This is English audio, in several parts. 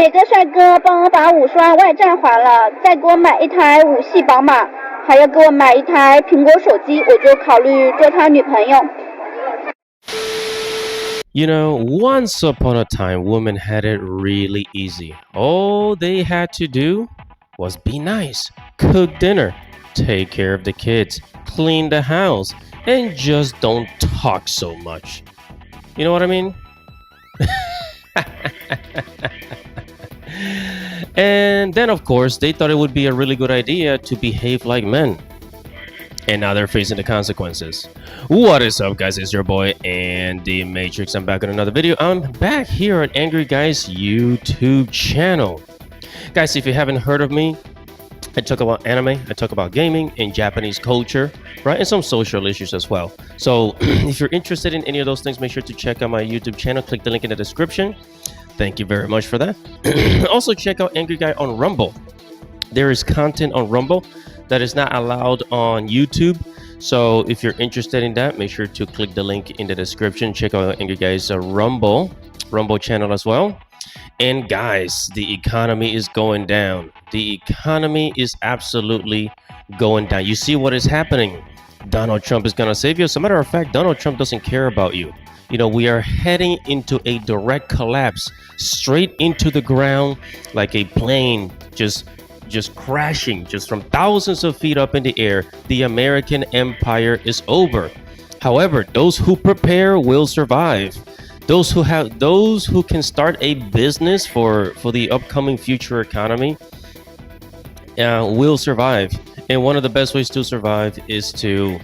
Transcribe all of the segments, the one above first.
哪个帅哥帮我把50万外债还了，再给我买一台5系宝马，还要给我买一台苹果手机，我就考虑做他女朋友。You know, once upon a time, women had it really easy. All they had to do was be nice, cook dinner, take care of the kids, clean the house, and just don't talk so much. You know what I mean? And then, of course, they thought it would be a really good idea to behave like men. And now they're facing the consequences. What is up, guys? It's your boy Andy Matrix. I'm back with another video. I'm back here at Angry Guys YouTube channel. Guys, if you haven't heard of me, I talk about anime, I talk about gaming and Japanese culture, right? And some social issues as well. So if you're interested in any of those things, make sure to check out my YouTube channel. Click the link in the description. Thank you very much for that. Also, check out Angry Guy on Rumble. There is content on Rumble that is not allowed on YouTube. So if you're interested in that, make sure to click the link in the description. Check out Angry Guy's Rumble channel as well. And guys, the economy is going down. The economy is absolutely going down. You see what is happening. Donald Trump is going to save you. As a matter of fact, Donald Trump doesn't care about you. You know, we are heading into a direct collapse, straight into the ground, like a plane just crashing just from thousands of feet up in the air. The American empire is over. However, those who prepare will survive. Those who can start a business for the upcoming future economy will survive. And one of the best ways to survive is to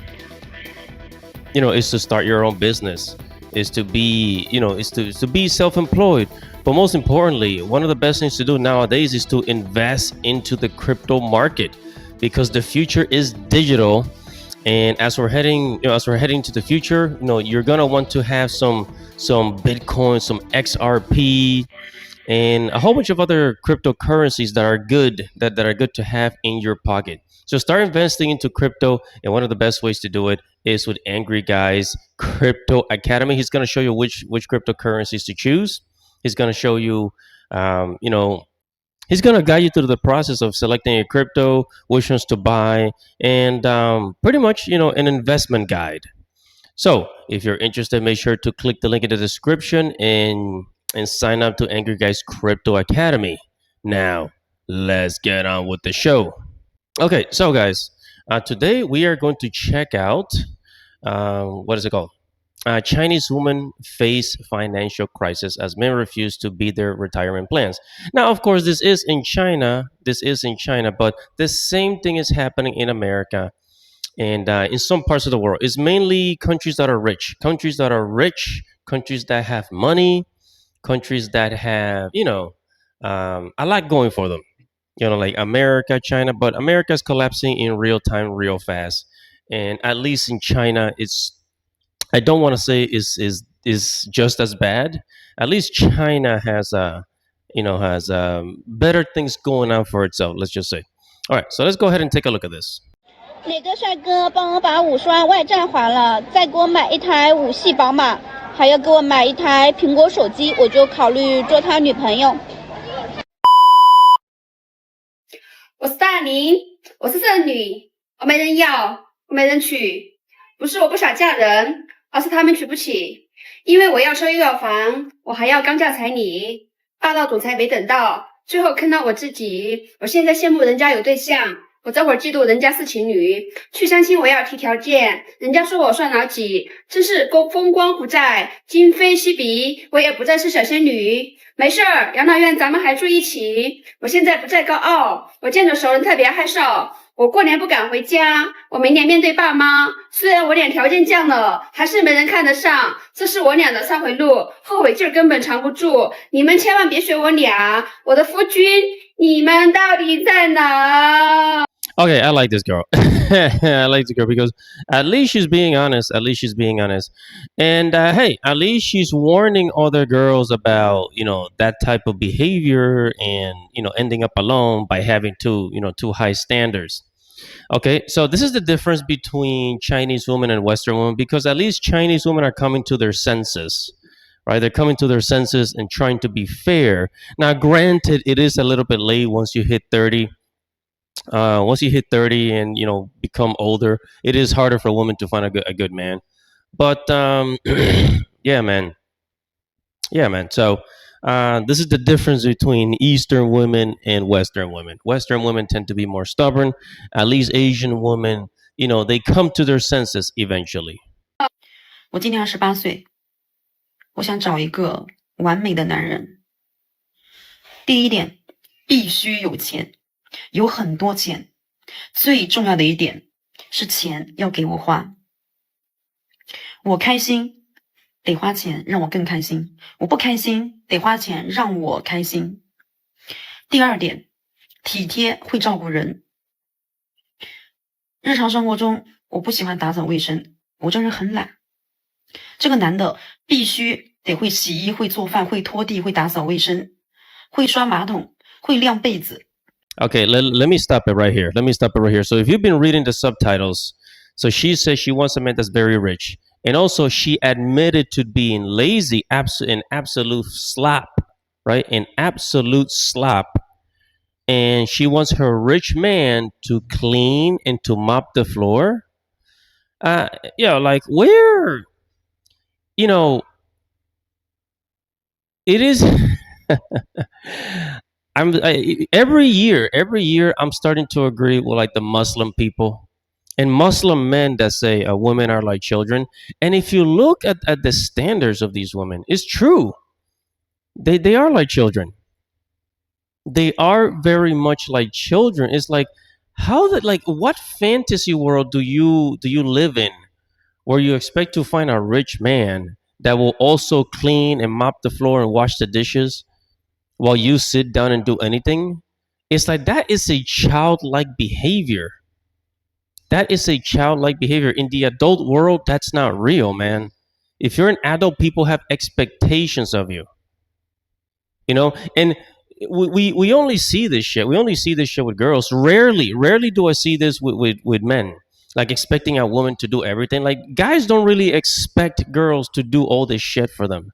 start your own business, is to be self-employed. But most importantly, one of the best things to do nowadays is to invest into the crypto market, because the future is digital. And as we're heading to the future, you're gonna want to have some Bitcoin, some XRP, and a whole bunch of other cryptocurrencies that are good to have in your pocket. So start investing into crypto, and one of the best ways to do it is with Angry Guy's Crypto Academy. He's gonna show you which cryptocurrencies to choose. He's gonna show you, he's gonna guide you through the process of selecting a crypto, which ones to buy, and pretty much, an investment guide. So if you're interested, make sure to click the link in the description and sign up to Angry Guy's Crypto Academy. Now, let's get on with the show. Okay, so guys, today we are going to check out, what is it called? Chinese women face financial crisis as men refuse to beat their retirement plans. Now, of course, this is in China, but the same thing is happening in America and in some parts of the world. It's mainly countries that are rich, countries that have money, countries that have, a lot going for them. Like America, China, but America is collapsing in real time, real fast. And at least in China, I don't want to say is just as bad. At least China has better things going on for itself. Let's just say. All right, so let's go ahead and take a look at this. 哪个帅哥帮我把50万外债还了，再给我买一台5系宝马，还要给我买一台苹果手机，我就考虑做他女朋友。我是大龄，我是剩女，我没人要，我没人娶，不是我不想嫁人，而是他们娶不起。因为我要车又要房，我还要钢价彩礼，霸道总裁没等到，最后坑到我自己。我现在羡慕人家有对象，我这会儿嫉妒人家是情侣。去相亲我要提条件，人家说我算老几，真是风光不再，今非昔比，我也不再是小仙女。没事儿，养老院咱们还住一起。我现在不再高傲，我见着熟人特别害臊。我过年不敢回家，我明年面对爸妈，虽然我俩条件降了，还是没人看得上。这是我俩的忏悔录，后悔劲儿根本藏不住。你们千万别学我俩，我的夫君，你们到底在哪？ Okay, I like this girl. I like this girl because at least she's being honest. And hey, at least she's warning other girls about, that type of behavior and, ending up alone by having too high standards. Okay, so this is the difference between Chinese women and Western women, because at least Chinese women are coming to their senses, right? They're coming to their senses and trying to be fair. Now, granted, it is a little bit late once you hit 30. Once you hit 30 and become older, it is harder for a woman to find a good man. But yeah, man. Yeah, man. So this is the difference between Eastern women and Western women. Western women tend to be more stubborn. At least Asian women, they come to their senses eventually. 我今年28岁，我想找一个完美的男人。第一点，必须有钱，有很多钱。最重要的一点是钱要给我花。我开心得花钱让我更开心，我不开心得花钱让我开心。第二点，体贴会照顾人。日常生活中我不喜欢打扫卫生，我这人很懒。这个男的必须得会洗衣，会做饭，会拖地，会打扫卫生，会刷马桶，会晾被子。Okay, let me stop it right here. So if you've been reading the subtitles, so she says she wants a man that's very rich. And also she admitted to being lazy, an absolute slop, right? An absolute slop. And she wants her rich man to clean and to mop the floor. Like where, it is... every year I'm starting to agree with like the Muslim people and Muslim men that say women are like children. And if you look at the standards of these women, it's true. They are like children. They are very much like children. It's like what fantasy world do you live in where you expect to find a rich man that will also clean and mop the floor and wash the dishes while you sit down and do anything? It's like that is a childlike behavior. That is a childlike behavior. In the adult world, that's not real, man. If you're an adult, people have expectations of you. And we only see this shit. We only see this shit with girls. Rarely do I see this with men. Like expecting a woman to do everything. Like guys don't really expect girls to do all this shit for them.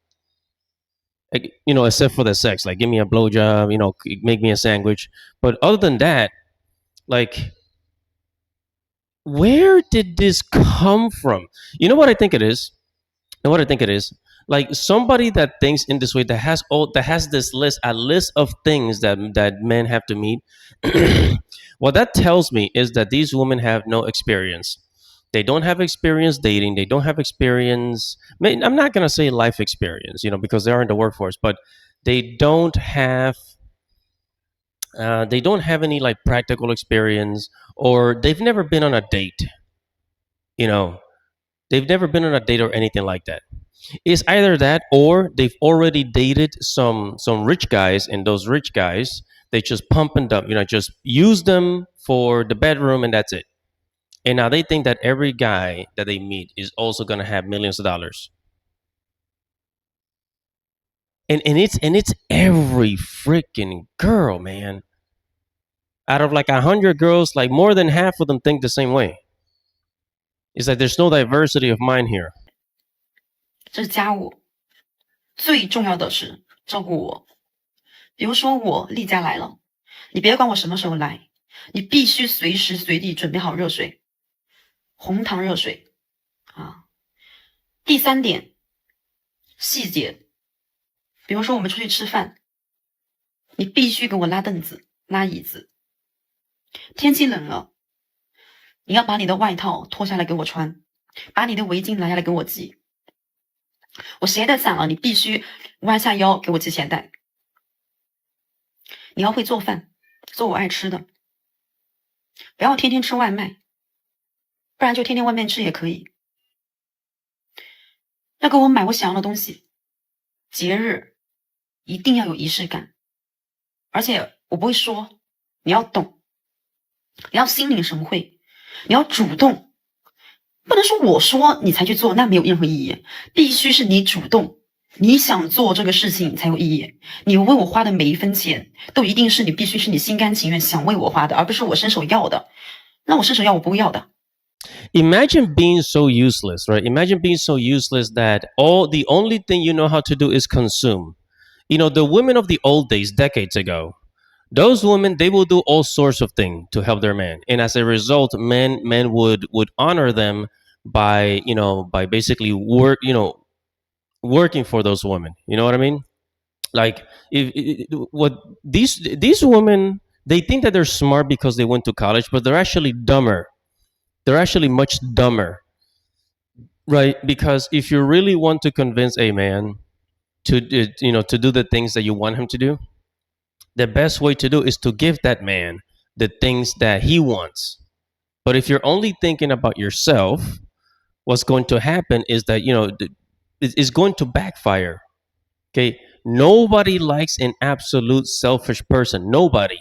Except for the sex, like give me a blowjob, make me a sandwich. But other than that, like, where did this come from? You know what I think it is? Like somebody that thinks in this way, that has this list, a list of things that men have to meet. What that tells me is that these women have no experience. They don't have experience dating. They don't have experience. I'm not going to say life experience, because they are in the workforce, but they don't have any like practical experience, or they've never been on a date. They've never been on a date or anything like that. It's either that or they've already dated some rich guys, and those rich guys, they just pump and dump, just use them for the bedroom and that's it. And now they think that every guy that they meet is also gonna have millions of dollars. And it's every freaking girl, man. Out of like 100 girls, like more than half of them think the same way. It's like there's no diversity of mind here. 这是家务，最重要的是照顾我。比如说我例假来了，你别管我什么时候来，你必须随时随地准备好热水。红糖热水啊。第3点，细节，比如说我们出去吃饭，你必须给我拉凳子、拉椅子。天气冷了，你要把你的外套脱下来给我穿，把你的围巾拿下来给我系。我鞋带散了，你必须弯下腰给我系鞋带。你要会做饭，做我爱吃的，不要天天吃外卖，不然就天天外面吃也可以。要给我买我想要的东西，节日一定要有仪式感，而且我不会说，你要懂，你要心领神会，你要主动，不能说我说你才去做，那没有任何意义，必须是你主动，你想做这个事情才有意义。你为我花的每一分钱，都一定是你必须是你心甘情愿想为我花的，而不是我伸手要的。那我伸手要我不会要的。Imagine being so useless, right? Imagine being so useless that the only thing you know how to do is consume. The women of the old days, decades ago, those women, they will do all sorts of things to help their man, and as a result, men would honor them by basically working for those women. You know what I mean? Like, what these women, they think that they're smart because they went to college, but they're actually dumber. They're actually much dumber, right? Because if you really want to convince a man to do the things that you want him to do, the best way to do is to give that man the things that he wants. But if you're only thinking about yourself, what's going to happen is that it's going to backfire. Okay, nobody likes an absolute selfish person. Nobody.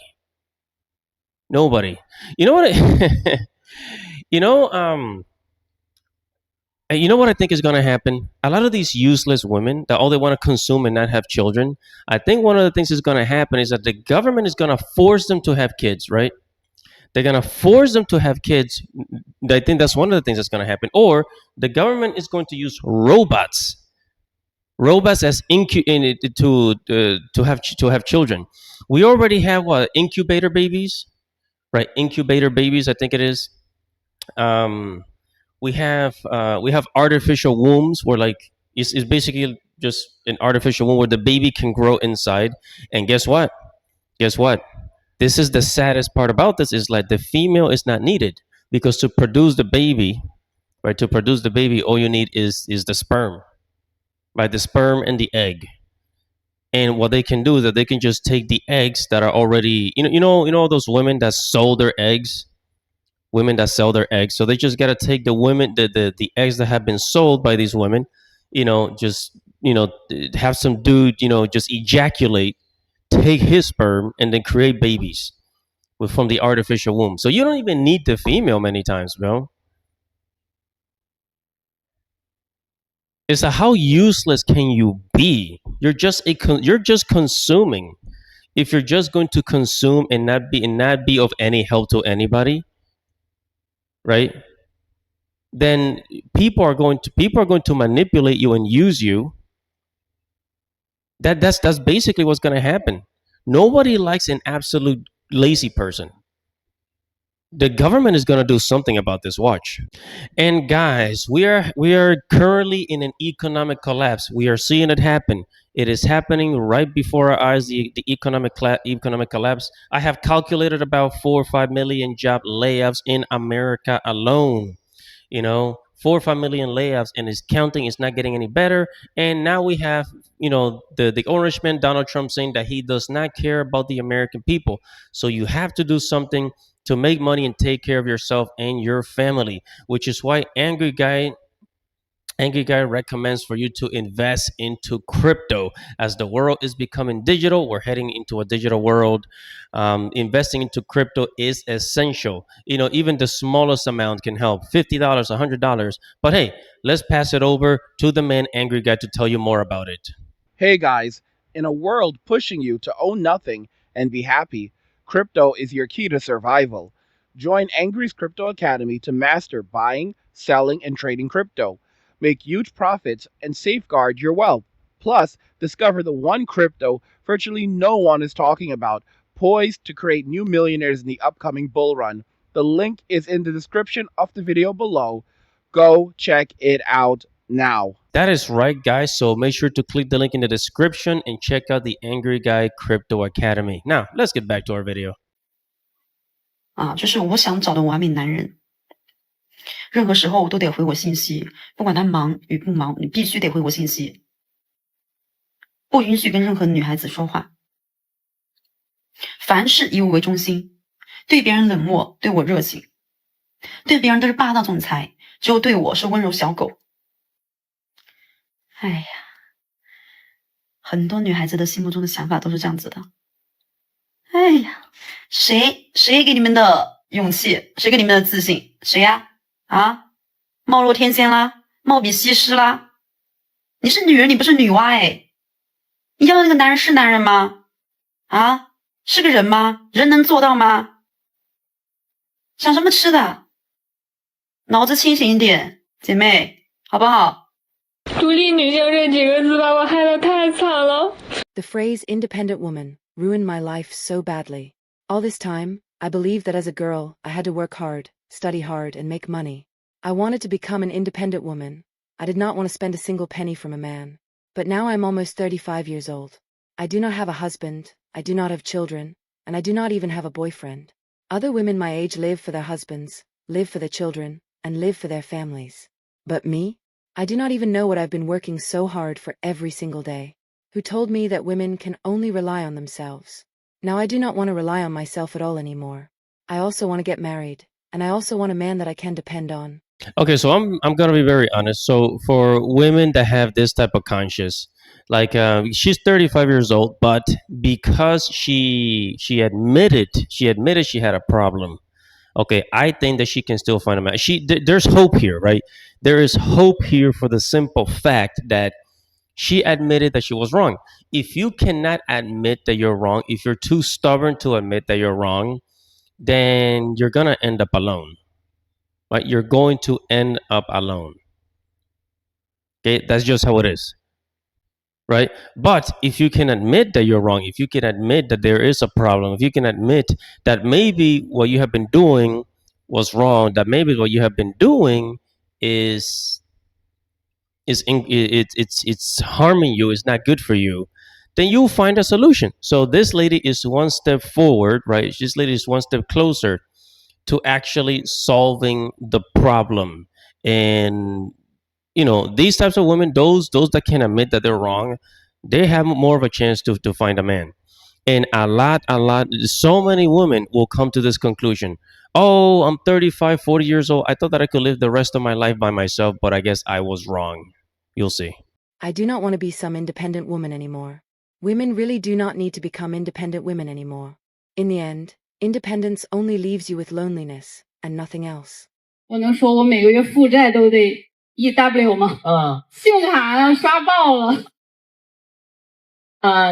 You know what? you know, um, you know what I think is going to happen? A lot of these useless women that all they want to consume and not have children. I think one of the things that's going to happen is that the government is going to force them to have kids, right? They're going to force them to have kids. I think that's one of the things that's going to happen. Or the government is going to use robots as to have children. We already have what, incubator babies, right? Incubator babies, I think it is. Um, we have artificial wombs where, like, it's basically just an artificial womb where the baby can grow inside. And guess what? Guess what? This is the saddest part about this, is like the female is not needed, because to produce the baby, right? To produce the baby, all you need is the sperm, right? The sperm and the egg. And what they can do is that they can just take the eggs that are already, all those women that sold their eggs, women that sell their eggs. So they just got to take the women, the eggs that have been sold by these women, just have some dude, just ejaculate, take his sperm, and then create babies from the artificial womb. So you don't even need the female many times, bro. It's how useless can you be? You're just consuming. If you're just going to consume and not be of any help to anybody, right? Then people are going to manipulate you and use you. That's basically what's going to happen. Nobody likes an absolute lazy person. The government is going to do something about this. Watch. And guys, we are currently in an economic collapse. We are seeing it happen. It is happening right before our eyes. The economic collapse. I have calculated about 4 or 5 million job layoffs in America alone. 4 or 5 million layoffs, and it's counting. It's not getting any better. And now we have the orange man Donald Trump saying that he does not care about the American people. So you have to do something to make money and take care of yourself and your family, which is why Angry Guy recommends for you to invest into crypto. As the world is becoming digital, we're heading into a digital world. Investing into crypto is essential. Even the smallest amount can help, $50, $100. But hey, let's pass it over to the man Angry Guy to tell you more about it. Hey guys, in a world pushing you to own nothing and be happy, crypto is your key to survival. Join Angry's Crypto Academy to master buying, selling, and trading crypto. Make huge profits and safeguard your wealth. Plus, discover the one crypto virtually no one is talking about, poised to create new millionaires in the upcoming bull run. The link is in the description of the video below. Go check it out now. That is right, guys. So make sure to click the link in the description and check out the Angry Guy Crypto Academy. Now, let's get back to our video. 就是我想找的完美男人，任何时候都得回我信息，不管他忙与不忙，你必须得回我信息，不允许跟任何女孩子说话，凡事以我为中心，对别人冷漠，对我热情，对别人都是霸道总裁，只有对我是温柔小狗。哎呀，很多女孩子的心目中的想法都是这样子的。哎呀，谁给你们的勇气？谁给你们的自信？谁呀？貌若天仙啦，貌比西施啦。你是女人，你不是女娲哎。你要的那个男人是男人吗？是个人吗？人能做到吗？想什么吃的？脑子清醒一点，姐妹，好不好？独立女性这几个字把我害得太惨了。The phrase independent woman ruined my life so badly. All this time, I believed that as a girl, I had to work hard, study hard, and make money. I wanted to become an independent woman. I did not want to spend a single penny from a man. But now I'm almost 35 years old. I do not have a husband, I do not have children, and I do not even have a boyfriend. Other women my age live for their husbands, live for their children, and live for their families. But me? I do not even know what I've been working so hard for every single day. Who told me that women can only rely on themselves. Now I do not want to rely on myself at all anymore. I also want to get married, and I also want a man that I can depend on. Okay, so I'm gonna be very honest. So for women that have this type of conscience, like she's 35 years old, but because she admitted she had a problem. Okay, I think that she can still find a match. There's hope here, right? There is hope here for the simple fact that she admitted that she was wrong. If you cannot admit that you're wrong, if you're too stubborn to admit that you're wrong, then you're gonna end up alone. Right? You're going to end up alone. Okay, that's just how it is. Right? But if you can admit that you're wrong, if you can admit that there is a problem, if you can admit that maybe what you have been doing was wrong, that maybe what you have been doing is it's harming you, it's not good for you, then you'll find a solution. So this lady is one step forward, right? This lady is one step closer to actually solving the problem. And you know, these types of women, those that can admit that they're wrong, they have more of a chance to find a man. And a lot, so many women will come to this conclusion. Oh, I'm 35, 40 years old. I thought that I could live the rest of my life by myself, but I guess I was wrong. You'll see. I do not want to be some independent woman anymore. Women really do not need to become independent women anymore. In the end, independence only leaves you with loneliness and nothing else. 我能说我每个月负债都得1W 吗？信用卡刷爆了。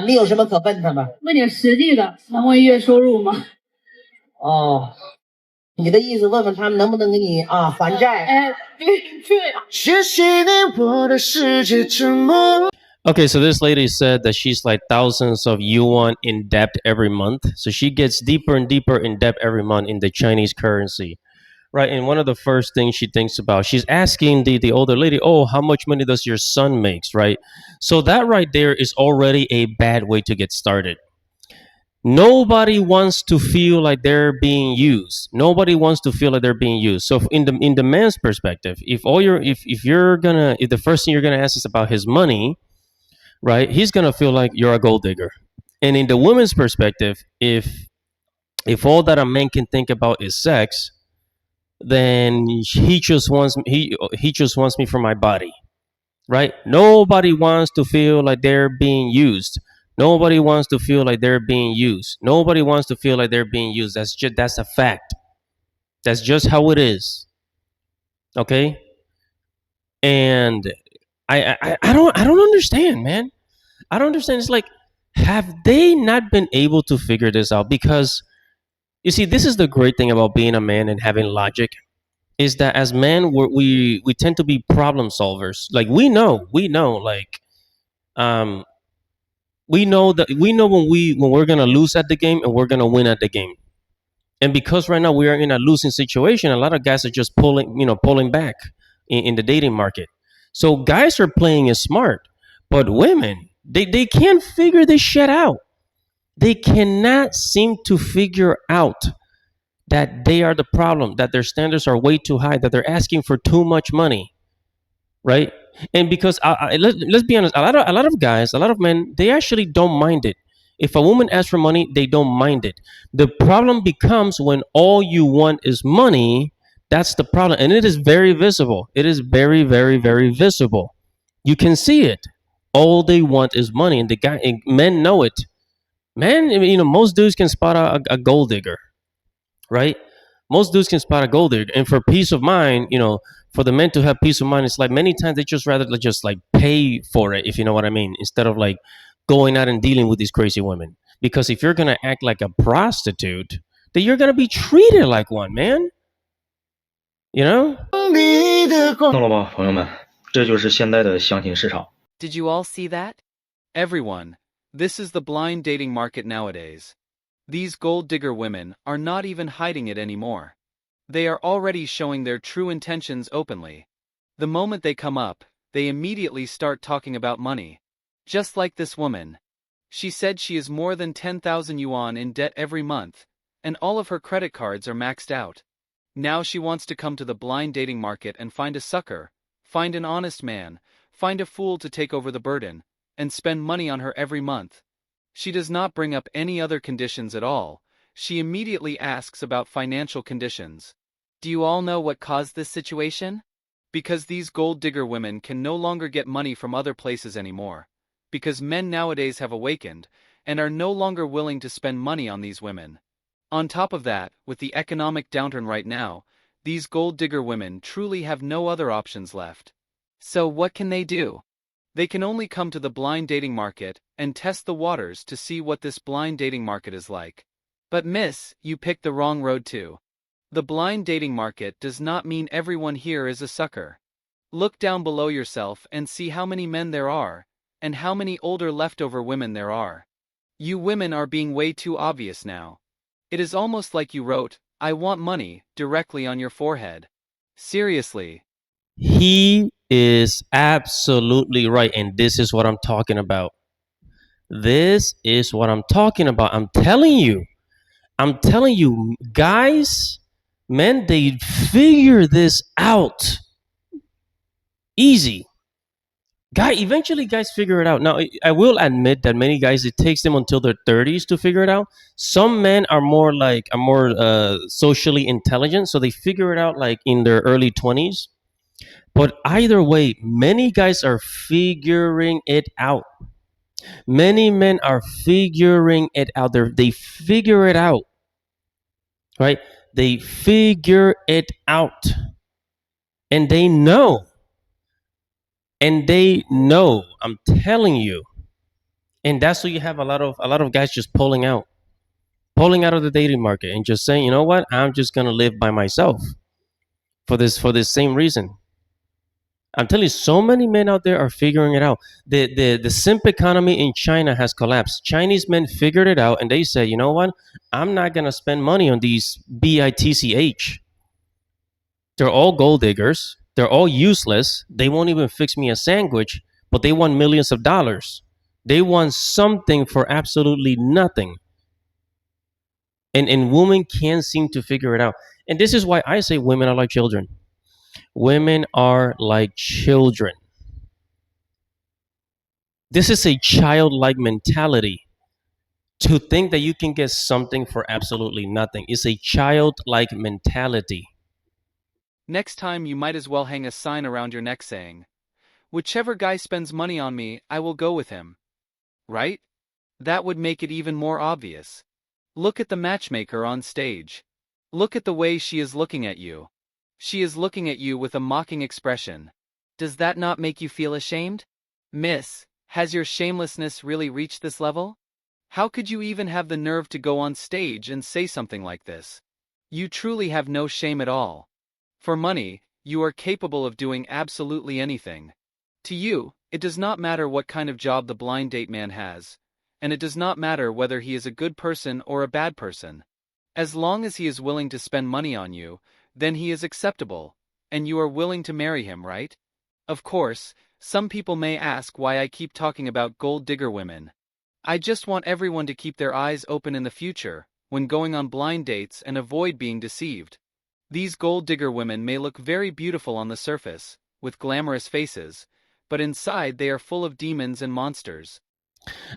你有什么可问他吗？问点实际的，能问月收入吗？你的意思问问他们能不能给你还债？哎，对。谢谢你，我的世界这么。Okay, so this lady said that she's like thousands of yuan in debt every month. So she gets deeper and deeper in debt every month in the Chinese currency. Right, and one of the first things she thinks about, she's asking the older lady, oh, how much money does your son makes, right? So that right there is already a bad way to get started. Nobody wants to feel like they're being used. Nobody wants to feel like they're being used. So in the man's perspective, if the first thing you're gonna ask is about his money, right, he's gonna feel like you're a gold digger. And in the woman's perspective, if all that a man can think about is sex, then he just wants me for my body, right? Nobody wants to feel like they're being used. Nobody wants to feel like they're being used. Nobody wants to feel like they're being used. That's a fact. That's just how it is. Okay? And I don't understand, man. I don't understand. It's like, have they not been able to figure this out? Because you see, this is the great thing about being a man and having logic, is that as men we tend to be problem solvers. Like we know like we know when we're gonna lose at the game and we're gonna win at the game. And because right now we are in a losing situation, a lot of guys are just pulling back in the dating market. So guys are playing it smart, but women, they can't figure this shit out. They cannot seem to figure out that they are the problem, that their standards are way too high, that they're asking for too much money, right? And because let's be honest, a lot of guys, a lot of men, they actually don't mind it. If a woman asks for money, they don't mind it. The problem becomes when all you want is money. That's the problem, and it is very visible. It is very, very, very visible. You can see it. All they want is money, and men know it. Men, most dudes can spot a gold digger, right? Most dudes can spot a gold digger, and for peace of mind, for the men to have peace of mind, it's like many times they just rather just like pay for it, if you know what I mean, instead of like going out and dealing with these crazy women. Because if you're gonna act like a prostitute, then you're gonna be treated like one, man. You know? 懂了吧，朋友们，这就是现在的相亲市场。 Did you all see that? Everyone, this is the blind dating market nowadays. These gold digger women are not even hiding it anymore. They are already showing their true intentions openly. The moment they come up, they immediately start talking about money. Just like this woman. She said she is more than 10,000 yuan in debt every month, and all of her credit cards are maxed out. Now she wants to come to the blind dating market and find a sucker, find an honest man, find a fool to take over the burden, and spend money on her every month. She does not bring up any other conditions at all. She immediately asks about financial conditions. Do you all know what caused this situation? Because these gold digger women can no longer get money from other places anymore. Because men nowadays have awakened, and are no longer willing to spend money on these women. On top of that, with the economic downturn right now, these gold digger women truly have no other options left. So what can they do? They can only come to the blind dating market and test the waters to see what this blind dating market is like. But miss, you picked the wrong road too. The blind dating market does not mean everyone here is a sucker. Look down below yourself and see how many men there are, and how many older leftover women there are. You women are being way too obvious now. It is almost like you wrote, "I want money," directly on your forehead. Seriously. He is absolutely right, and this is what I'm talking about. This is what I'm talking about. I'm telling you, guys, men, they figure this out easy. Eventually guys figure it out. Now, I will admit that many guys, it takes them until their 30s to figure it out. Some men are more socially intelligent, so they figure it out like in their early 20s. But either way, many guys are figuring it out. Many men are figuring it out. They figure it out, right? They figure it out, and they know. I'm telling you. And that's why you have a lot of guys just pulling out of the dating market and just saying, you know what, I'm just gonna live by myself for this same reason. I'm telling you, so many men out there are figuring it out. The simp economy in China has collapsed. Chinese men figured it out, and they said, you know what, I'm not gonna spend money on these bitch. They're all gold diggers. They're all useless. They won't even fix me a sandwich, but they want millions of dollars. They want something for absolutely nothing. And women can't seem to figure it out. And this is why I say women are like children. Women are like children. This is a childlike mentality. To think that you can get something for absolutely nothing is a childlike mentality. Next time you might as well hang a sign around your neck saying, "Whichever guy spends money on me, I will go with him." Right? That would make it even more obvious. Look at the matchmaker on stage. Look at the way she is looking at you. She is looking at you with a mocking expression. Does that not make you feel ashamed? Miss, has your shamelessness really reached this level? How could you even have the nerve to go on stage and say something like this? You truly have no shame at all. For money, you are capable of doing absolutely anything. To you, it does not matter what kind of job the blind date man has, and it does not matter whether he is a good person or a bad person. As long as he is willing to spend money on you, then he is acceptable, and you are willing to marry him, right? Of course, some people may ask why I keep talking about gold digger women. I just want everyone to keep their eyes open in the future, when going on blind dates, and avoid being deceived. These gold digger women may look very beautiful on the surface, with glamorous faces, but inside they are full of demons and monsters.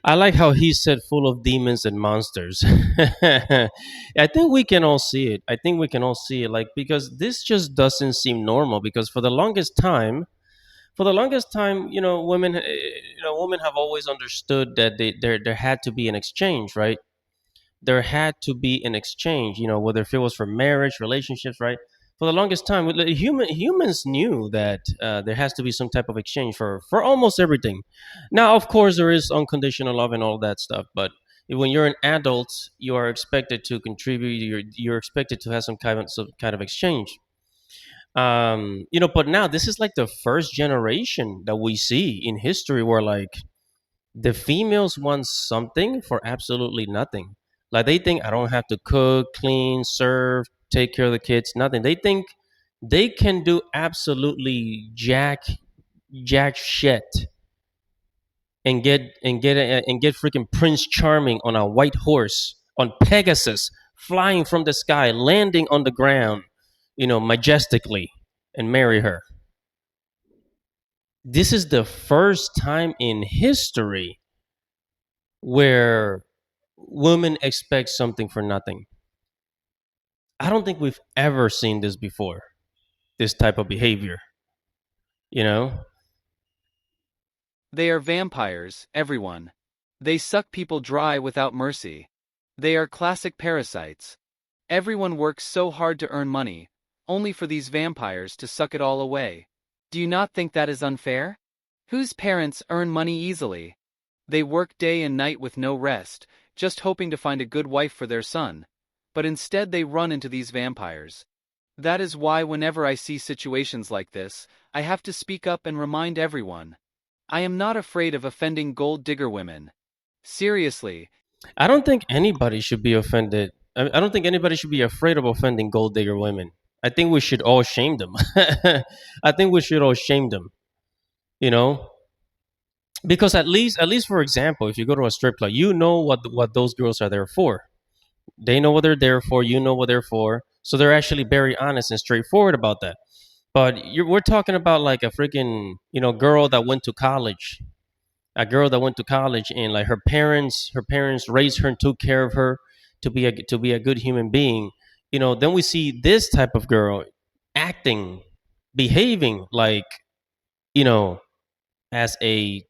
I like how he said full of demons and monsters. I think we can all see it. Like, because this just doesn't seem normal, because for the longest time, women have always understood that there had to be an exchange, right? There had to be an exchange, whether if it was for marriage, relationships, right? For the longest time, humans knew that there has to be some type of exchange for almost everything. Now, of course, there is unconditional love and all that stuff, but when you're an adult, you are expected to contribute. You're expected to have some kind of exchange. But now this is like the first generation that we see in history where like the females want something for absolutely nothing. Like they think I don't have to cook, clean, serve, take care of the kids, nothing. They think they can do absolutely jack shit and get freaking Prince Charming on a white horse on Pegasus, flying from the sky, landing on the ground, majestically, and marry her. This is the first time in history where women expect something for nothing. I don't think we've ever seen this before. This type of behavior, you know? They are vampires, everyone. They suck people dry without mercy. They are classic parasites. Everyone works so hard to earn money, only for these vampires to suck it all away. Do you not think that is unfair? Whose parents earn money easily? They work day and night with no rest, just hoping to find a good wife for their son. But instead they run into these vampires. That is why whenever I see situations like this, I have to speak up and remind everyone. I am not afraid of offending gold digger women. Seriously. I don't think anybody should be offended. I don't think anybody should be afraid of offending gold digger women. I think we should all shame them. I think we should all shame them. Because at least for example, if you go to a strip club, you know what those girls are there for. They know what they're there for. You know what they're for. So they're actually very honest and straightforward about that. But we're talking about like a freaking girl that went to college, and like her parents raised her and took care of her to be a good human being. Then we see this type of girl acting, behaving like as a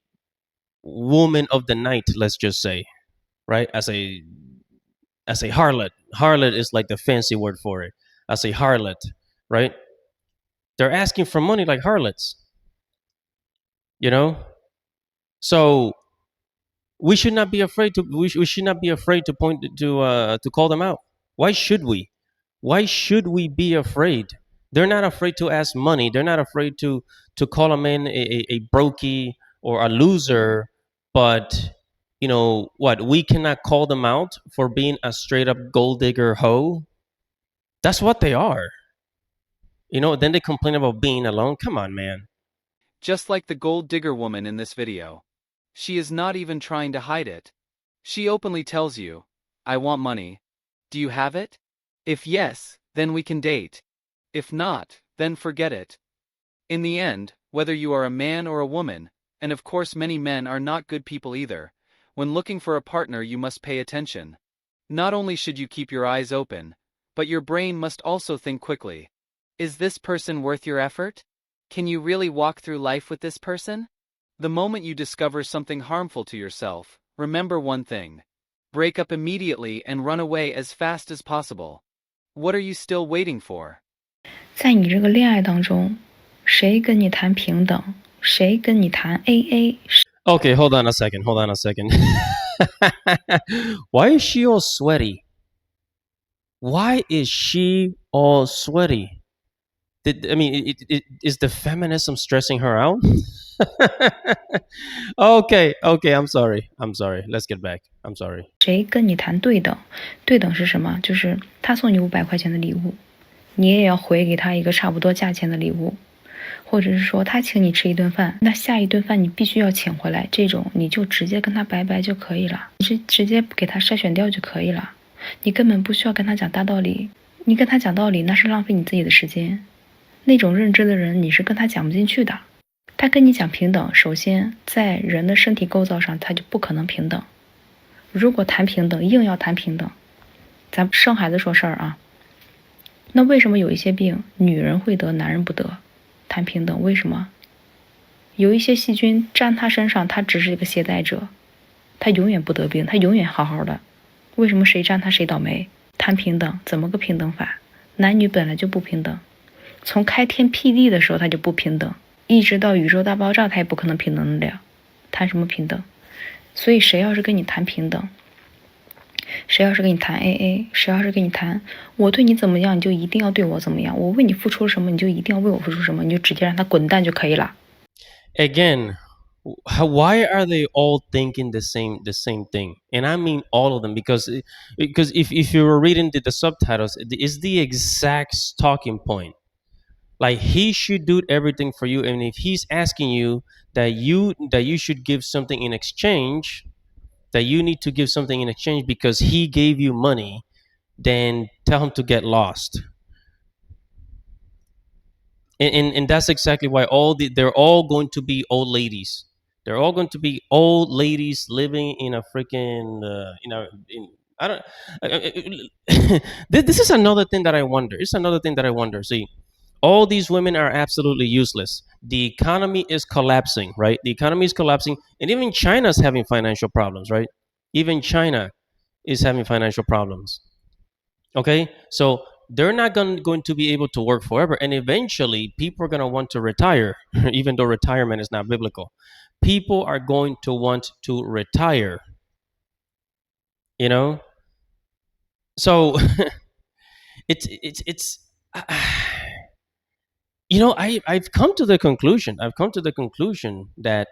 woman of the night, let's just say, right? As a harlot. Harlot is like the fancy word for it. As a harlot, right? They're asking for money like harlots. So we should not be afraid to point to call them out. Why should we? Why should we be afraid? They're not afraid to ask money. They're not afraid to call a man a brokey or a loser. But what? We cannot call them out for being a straight up gold digger hoe. That's what they are. Then they complain about being alone. Come on, man. Just like the gold digger woman in this video. She is not even trying to hide it. She openly tells you, I want money. Do you have it? If yes, then we can date. If not, then forget it. In the end, whether you are a man or a woman, and of course many men are not good people either, when looking for a partner you must pay attention. Not only should you keep your eyes open, but your brain must also think quickly. Is this person worth your effort? Can you really walk through life with this person? The moment you discover something harmful to yourself, remember one thing. Break up immediately and run away as fast as possible. What are you still waiting for? 在你这个恋爱当中，谁跟你谈平等，谁跟你谈 AA。 Okay, hold on a second. Why is she all sweaty? Why is she all sweaty? Is the feminism stressing her out? Okay, I'm sorry. Let's get back. I'm sorry. 谁跟你谈对等？对等是什么？就是他送你500块钱的礼物，你也要回给他一个差不多价钱的礼物，或者是说他请你吃一顿饭，那下一顿饭你必须要请回来，这种你就直接跟他拜拜就可以了，你直接给他筛选掉就可以了，你根本不需要跟他讲大道理，你跟他讲道理那是浪费你自己的时间。那种认知的人你是跟他讲不进去的。他跟你讲平等，首先在人的身体构造上他就不可能平等。如果谈平等，硬要谈平等，咱生孩子说事儿啊，那为什么有一些病女人会得男人不得？谈平等为什么？有一些细菌沾他身上，他只是一个携带者，他永远不得病，他永远好好的，为什么谁沾他谁倒霉？谈平等怎么个平等法？男女本来就不平等，从开天辟地的时候他就不平等，一直到宇宙大爆炸他也不可能平等得了，谈什么平等？所以谁要是跟你谈平等，谁要是跟你谈 AA， 谁要是跟你谈我对你怎么样，你就一定要对我怎么样，我为你付出什么，你就一定要为我付出什么，你就直接让他滚蛋就可以了。Again, why are they all thinking the same thing? And I mean all of them, because if you were reading the subtitles, it's the exact talking point. Like, he should do everything for you, and if he's asking you that you should give something in exchange, that you need to give something in exchange because he gave you money, then tell him to get lost. And that's exactly why they're all going to be old ladies. They're all going to be old ladies living in a freaking I don't. This is another thing that I wonder. It's another thing that I wonder. See, all these women are absolutely useless. The economy is collapsing, right? The economy is collapsing, and even China's having financial problems, right? Even China is having financial problems. Okay, so they're not going to be able to work forever, and eventually people are going to want to retire. Even though retirement is not biblical, people are going to want to retire, you know. So it's you know, I've come to the conclusion that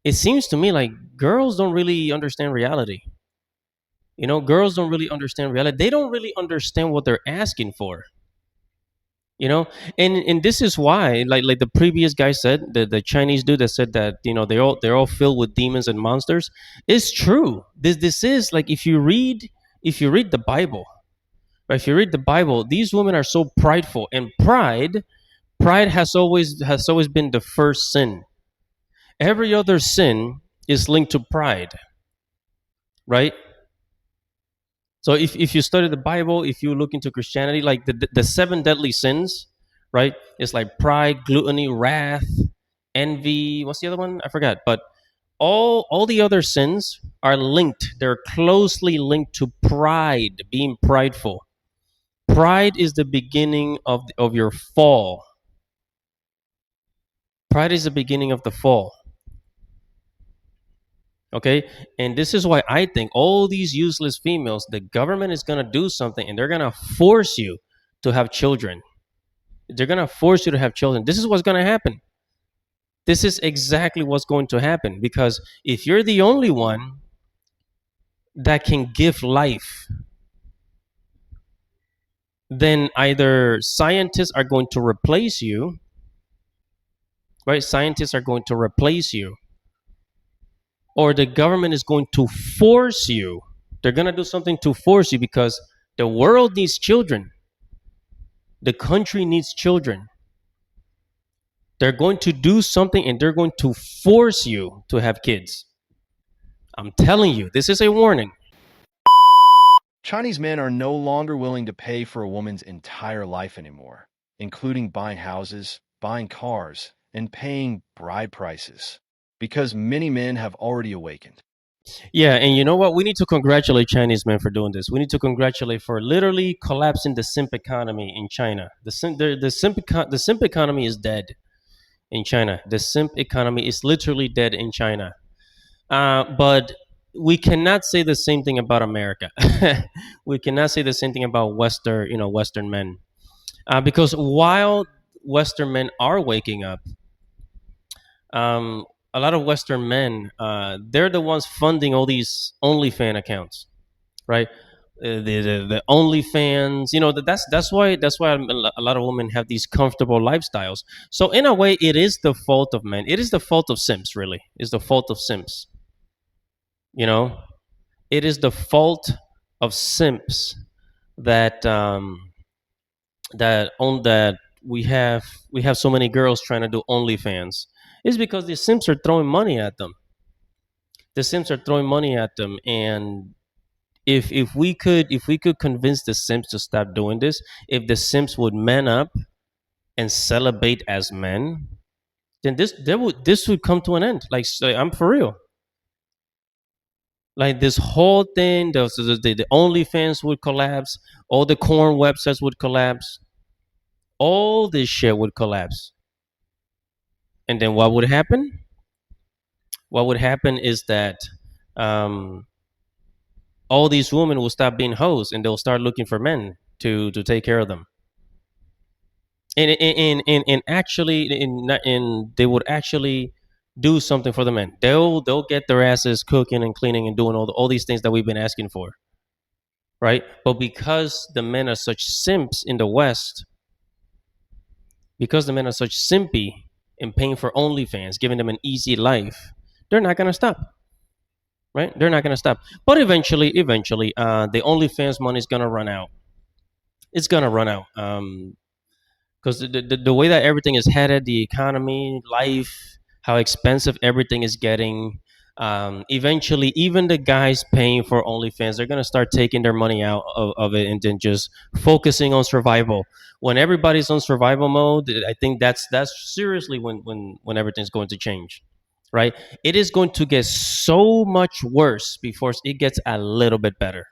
it seems to me like girls don't really understand reality. You know, girls don't really understand reality. They don't really understand what they're asking for. You know, and this is why, like the previous guy said, the Chinese dude that said that, you know, they're all filled with demons and monsters. It's true. This is like, if you read the Bible, right? If you read the Bible, these women are so prideful, and pride has always been the first sin. Every other sin is linked to pride, right? So if you study the Bible, if you look into Christianity, like the seven deadly sins, right? It's like pride, gluttony, wrath, envy. What's the other one? I forgot. But all the other sins are linked. They're closely linked to pride, being prideful. Pride is the beginning of your fall. Pride is the beginning of the fall. Okay, and this is why I think all these useless females, the government is going to do something, and they're going to force you to have children. They're going to force you to have children. This is what's going to happen. This is exactly what's going to happen, because if you're the only one that can give life, then either scientists are going to replace you, right? Scientists are going to replace you, or the government is going to force you. They're going to do something to force you, because the world needs children. The country needs children. They're going to do something, and they're going to force you to have kids. I'm telling you, this is a warning. Chinese men are no longer willing to pay for a woman's entire life anymore, including buying houses, buying cars, and paying bride prices, because many men have already awakened. Yeah, and you know what? We need to congratulate Chinese men for doing this. We need to congratulate for literally collapsing the simp economy in China. The simp economy is dead in China. The simp economy is literally dead in China. But we cannot say the same thing about America. We cannot say the same thing about Western men, because while Western men are waking up, a lot of Western men, they're the ones funding all these OnlyFans accounts, right? The OnlyFans, that's why a lot of women have these comfortable lifestyles. So in a way, it is the fault of men. It is the fault of simps, really. It's the fault of simps. You know, it is the fault of simps that that we have so many girls trying to do OnlyFans. It's because the simps are throwing money at them. The simps are throwing money at them, and if we could convince the simps to stop doing this, if the simps would man up and celebrate as men, then this would come to an end. Like, I'm for real. Like, this whole thing, the OnlyFans would collapse, all the corn websites would collapse, all this shit would collapse. And then what would happen? What would happen is that all these women will stop being hoes and they'll start looking for men to take care of them. And actually, they would actually do something for the men. They'll get their asses cooking and cleaning and doing all these things that we've been asking for, right? But because the men are such simps in the West, because the men are such simpy and paying for OnlyFans, giving them an easy life, they're not gonna stop, right? They're not gonna stop. But eventually, the OnlyFans money is gonna run out. It's gonna run out. Because the way that everything is headed, the economy, life, how expensive everything is getting, eventually even the guys paying for OnlyFans, they're gonna start taking their money out of it and then just focusing on survival. When everybody's on survival mode, I think that's seriously when everything's going to change, right? It is going to get so much worse before it gets a little bit better.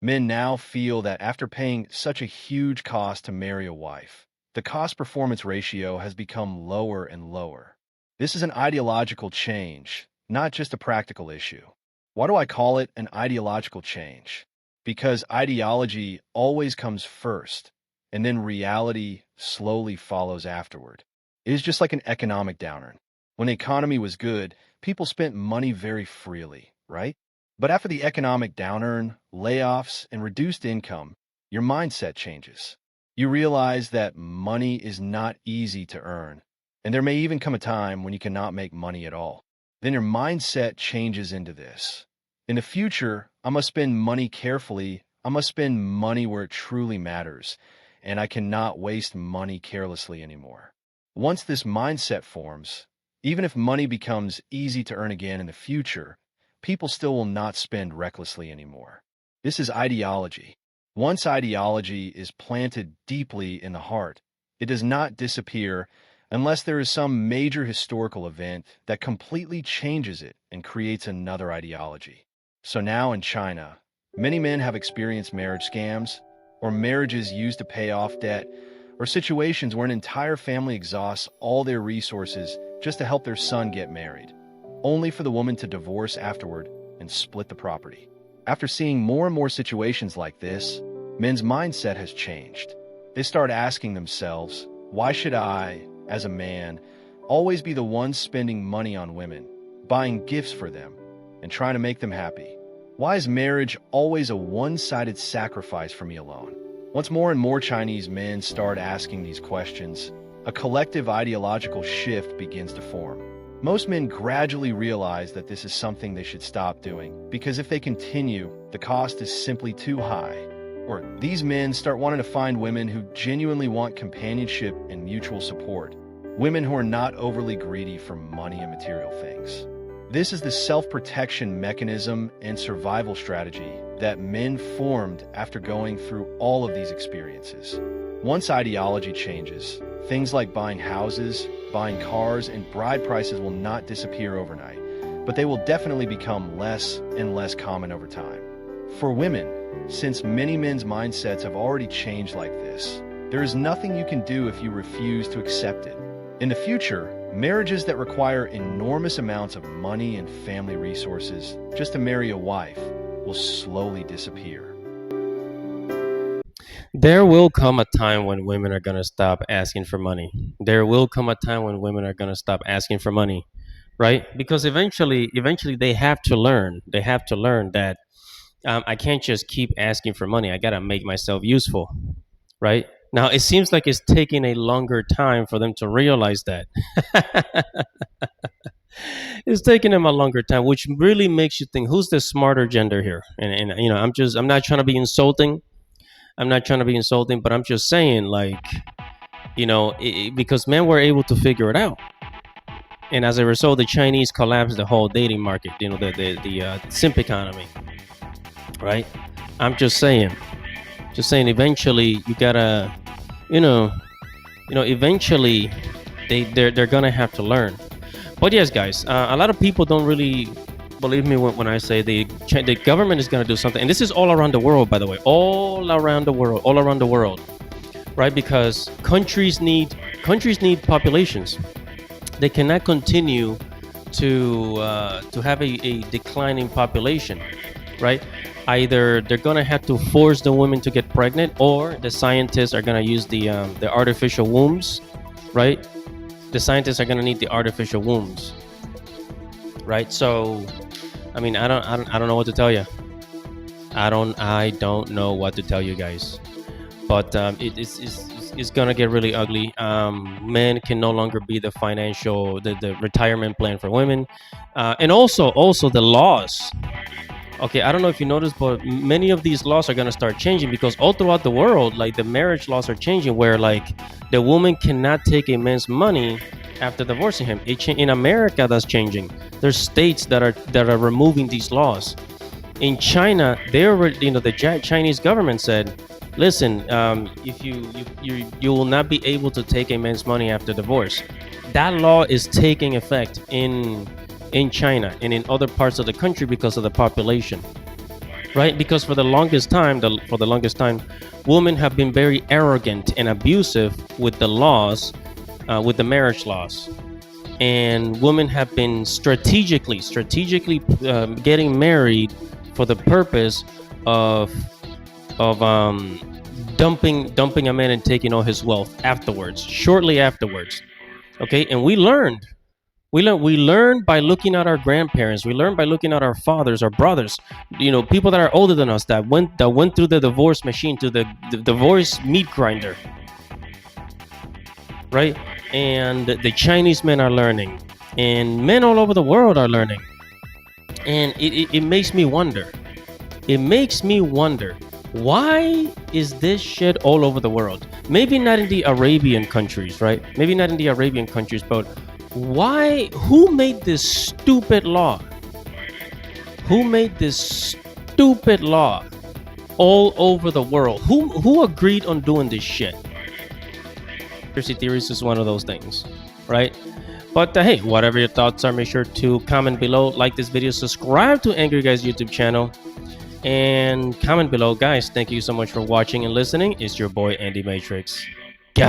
Men now feel that after paying such a huge cost to marry a wife, the cost-performance ratio has become lower and lower. This is an ideological change, not just a practical issue. Why do I call it an ideological change? Because ideology always comes first, and then reality slowly follows afterward. It is just like an economic downturn. When the economy was good, people spent money very freely, right? But after the economic downturn, layoffs, and reduced income, your mindset changes. You realize that money is not easy to earn, and there may even come a time when you cannot make money at all. Then your mindset changes into this. In the future, I must spend money carefully. I must spend money where it truly matters, and I cannot waste money carelessly anymore. Once this mindset forms, even if money becomes easy to earn again in the future, people still will not spend recklessly anymore. This is ideology. Once ideology is planted deeply in the heart, it does not disappear unless there is some major historical event that completely changes it and creates another ideology. So now in China, many men have experienced marriage scams, or marriages used to pay off debt, or situations where an entire family exhausts all their resources just to help their son get married, only for the woman to divorce afterward and split the property. After seeing more and more situations like this, men's mindset has changed. They start asking themselves, why should I, as a man, always be the one spending money on women, buying gifts for them, and trying to make them happy? Why is marriage always a one-sided sacrifice for me alone? Once more and more Chinese men start asking these questions, a collective ideological shift begins to form. Most men gradually realize that this is something they should stop doing, because if they continue, the cost is simply too high. Or these men start wanting to find women who genuinely want companionship and mutual support, women who are not overly greedy for money and material things. This is the self-protection mechanism and survival strategy that men formed after going through all of these experiences. Once ideology changes, things like buying houses, buying cars, and bride prices will not disappear overnight, but they will definitely become less and less common over time. For women, since many men's mindsets have already changed like this, there is nothing you can do if you refuse to accept it. In the future, marriages that require enormous amounts of money and family resources just to marry a wife will slowly disappear. There will come a time when women are going to stop asking for money. There will come a time when women are going to stop asking for money, right? Because eventually they have to learn. They have to learn that I can't just keep asking for money. I got to make myself useful, right? Now, it seems like it's taking a longer time for them to realize that. It's taking them a longer time, which really makes you think, who's the smarter gender here? And you know, I'm not trying to be insulting. But I'm just saying, like, you know, because men were able to figure it out. And as a result, the Chinese collapsed the whole dating market, you know, the simp economy, right? I'm just saying, eventually you gotta, eventually they're gonna have to learn. But yes, guys, a lot of people don't really believe me when I say the government is gonna do something, and this is all around the world, by the way, all around the world, right? Because countries need populations. They cannot continue to have a declining population. right? Either they're gonna have to force the women to get pregnant, or the scientists are gonna use the artificial wombs, right? The scientists are gonna need the artificial wombs, right? So, I mean, I don't know what to tell you. I don't know what to tell you guys, but it's gonna get really ugly. Men can no longer be the financial, the retirement plan for women, and also the laws. Okay, I don't know if you noticed, but many of these laws are gonna start changing, because all throughout the world, like, the marriage laws are changing, where, like, the woman cannot take a man's money after divorcing him. In America, that's changing. There's states that are removing these laws. In China, they already, the Chinese government said, listen, if you will not be able to take a man's money after divorce. That law is taking effect in China and in other parts of the country because of the population, right? Because for the longest time, women have been very arrogant and abusive with the laws, with the marriage laws, and women have been strategically getting married for the purpose of dumping a man and taking all his wealth shortly afterwards. Okay, and we learned by looking at our grandparents. We learned by looking at our fathers, our brothers, people that are older than us, that went through the divorce machine, to the divorce meat grinder, right? And the Chinese men are learning, and men all over the world are learning, and it makes me wonder. Why is this shit all over the world? Maybe not in the Arabian countries, right? But why? Who made this stupid law? All over the world? Who agreed on doing this shit? Conspiracy theories is one of those things, right? But hey, whatever your thoughts are, make sure to comment below, like this video, subscribe to Angry Guys YouTube channel, and comment below. Guys, thank you so much for watching and listening. It's your boy Andy Matrix. God.